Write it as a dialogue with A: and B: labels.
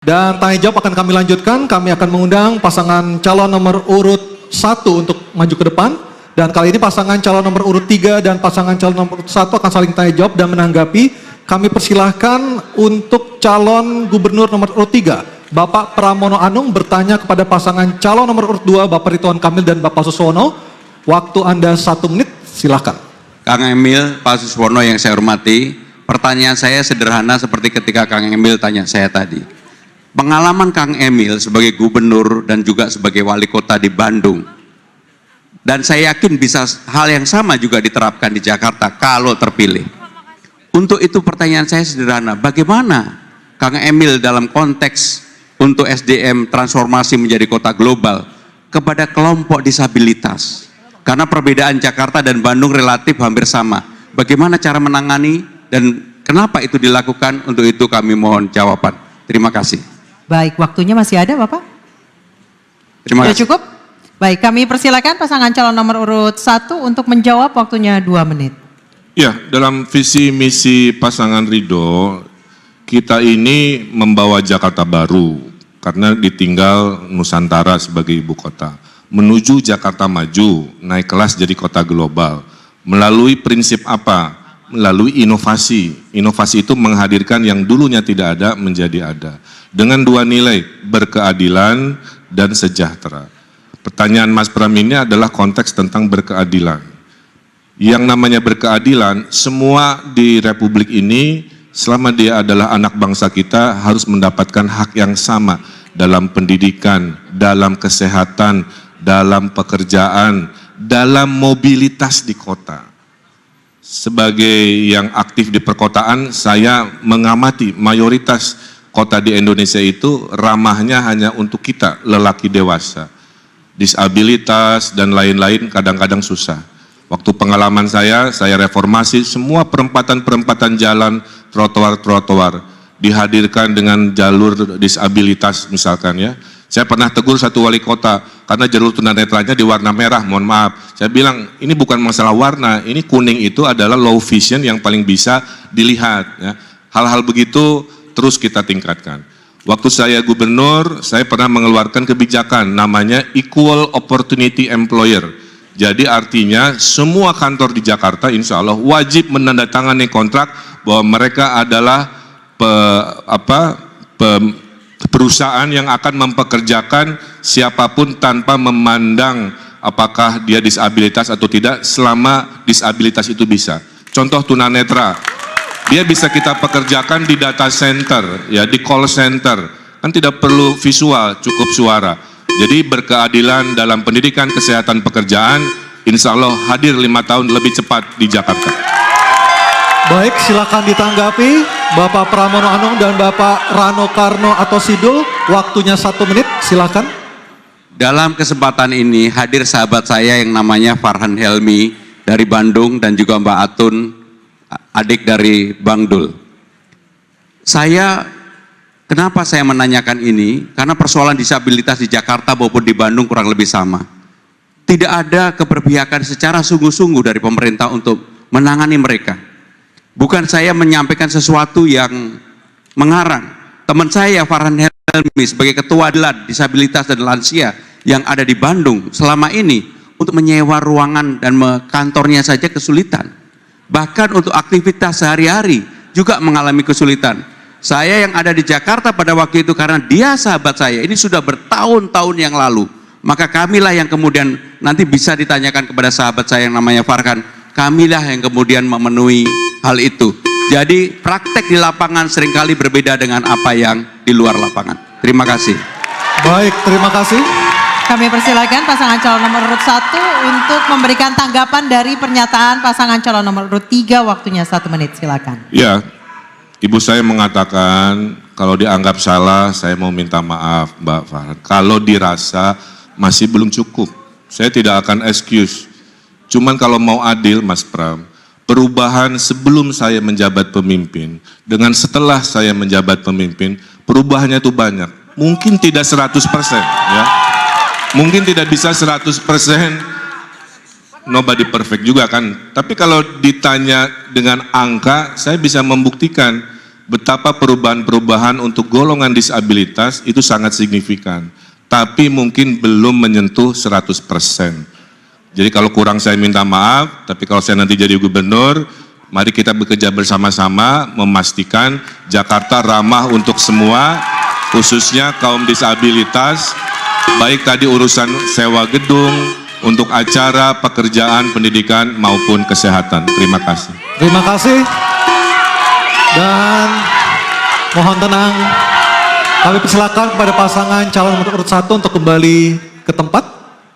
A: Dan tanya jawab akan kami lanjutkan. Kami akan mengundang pasangan calon nomor urut 1 untuk maju ke depan. Dan kali ini pasangan calon nomor urut 3 dan pasangan calon nomor urut 1 akan saling tanya jawab dan menanggapi. Kami persilahkan untuk calon gubernur nomor urut 3, Bapak Pramono Anung, bertanya kepada pasangan calon nomor urut 2, Bapak Ridwan Kamil dan Bapak Suswono. Waktu Anda 1 menit, silakan.
B: Kang Emil, Pak Suswono yang saya hormati, pertanyaan saya sederhana seperti ketika Kang Emil tanya saya tadi. Pengalaman Kang Emil sebagai gubernur dan juga sebagai wali kota di Bandung, dan saya yakin bisa hal yang sama juga diterapkan di Jakarta kalau terpilih. Untuk itu pertanyaan saya sederhana, bagaimana Kang Emil dalam konteks untuk SDM transformasi menjadi kota global kepada kelompok disabilitas? Karena perbedaan Jakarta dan Bandung relatif hampir sama. Bagaimana cara menangani dan kenapa itu dilakukan? Untuk itu kami mohon jawaban. Terima kasih.
C: Baik, waktunya masih ada Bapak?
B: Terima
C: Sudah
B: kasih.
C: cukup? Baik, kami persilakan pasangan calon nomor urut 1 untuk menjawab, waktunya 2 menit.
D: Ya, dalam visi misi pasangan Ridho, kita ini membawa Jakarta baru karena ditinggal Nusantara sebagai ibu kota. Menuju Jakarta maju, naik kelas jadi kota global. Melalui prinsip apa? Melalui inovasi. Inovasi itu menghadirkan yang dulunya tidak ada menjadi ada. Dengan 2 nilai, berkeadilan dan sejahtera. Pertanyaan Mas Pram ini adalah konteks tentang berkeadilan. Yang namanya berkeadilan, semua di Republik ini selama dia adalah anak bangsa kita harus mendapatkan hak yang sama dalam pendidikan, dalam kesehatan, dalam pekerjaan, dalam mobilitas di kota. Sebagai yang aktif di perkotaan, saya mengamati mayoritas kota di Indonesia itu ramahnya hanya untuk kita, lelaki dewasa. Disabilitas dan lain-lain kadang-kadang susah. Waktu pengalaman saya reformasi semua perempatan-perempatan jalan, trotoar-trotoar dihadirkan dengan jalur disabilitas misalkan ya. Saya pernah tegur satu wali kota karena jalur tunanetranya di warna merah, mohon maaf. Saya bilang ini bukan masalah warna, ini kuning itu adalah low vision yang paling bisa dilihat. Ya. Hal-hal begitu terus kita tingkatkan. Waktu saya gubernur, saya pernah mengeluarkan kebijakan namanya Equal Opportunity Employer. Jadi artinya semua kantor di Jakarta insya Allah wajib menandatangani kontrak bahwa mereka adalah perusahaan yang akan mempekerjakan siapapun tanpa memandang apakah dia disabilitas atau tidak selama disabilitas itu bisa. Contoh tunanetra, dia bisa kita pekerjakan di data center, ya di call center, kan tidak perlu visual, cukup suara. Jadi berkeadilan dalam pendidikan, kesehatan, pekerjaan, insya Allah hadir 5 tahun lebih cepat di Jakarta.
A: Baik, silakan ditanggapi Bapak Pramono Anung dan Bapak Rano Karno atau Sidul. Waktunya 1 menit, silakan.
B: Dalam kesempatan ini hadir sahabat saya yang namanya Farhan Helmi dari Bandung dan juga Mbak Atun, adik dari Bang Dul. Kenapa saya menanyakan ini? Karena persoalan disabilitas di Jakarta maupun di Bandung kurang lebih sama. Tidak ada keberpihakan secara sungguh-sungguh dari pemerintah untuk menangani mereka. Bukan saya menyampaikan sesuatu yang mengarang. Teman saya Farhan Helmi sebagai Ketua DLAD Disabilitas dan Lansia yang ada di Bandung selama ini untuk menyewa ruangan dan kantornya saja kesulitan. Bahkan untuk aktivitas sehari-hari juga mengalami kesulitan. Saya yang ada di Jakarta pada waktu itu karena dia sahabat saya, ini sudah bertahun-tahun yang lalu. Maka kamilah yang kemudian nanti bisa ditanyakan kepada sahabat saya yang namanya Farhan, kamilah yang kemudian memenuhi hal itu. Jadi praktek di lapangan seringkali berbeda dengan apa yang di luar lapangan. Terima kasih.
A: Baik, terima kasih.
C: Kami persilakan pasangan calon nomor urut 1 untuk memberikan tanggapan dari pernyataan pasangan calon nomor urut 3, waktunya 1 menit, silakan.
D: Ya, Ibu saya mengatakan kalau dianggap salah saya mau minta maaf Mbak Farhan. Kalau dirasa masih belum cukup, saya tidak akan excuse. Cuman kalau mau adil Mas Pram, perubahan sebelum saya menjabat pemimpin dengan setelah saya menjabat pemimpin, perubahannya itu banyak. Mungkin tidak 100% ya. Mungkin tidak bisa 100%, nobody perfect juga kan. Tapi kalau ditanya dengan angka, saya bisa membuktikan betapa perubahan-perubahan untuk golongan disabilitas itu sangat signifikan. Tapi mungkin belum menyentuh 100%. Jadi kalau kurang saya minta maaf, tapi kalau saya nanti jadi gubernur, mari kita bekerja bersama-sama memastikan Jakarta ramah untuk semua, khususnya kaum disabilitas, baik tadi urusan sewa gedung, untuk acara, pekerjaan, pendidikan, maupun kesehatan. Terima kasih.
A: Terima kasih. Dan mohon tenang. Kami persilakan kepada pasangan calon nomor urut 1 untuk kembali ke tempat.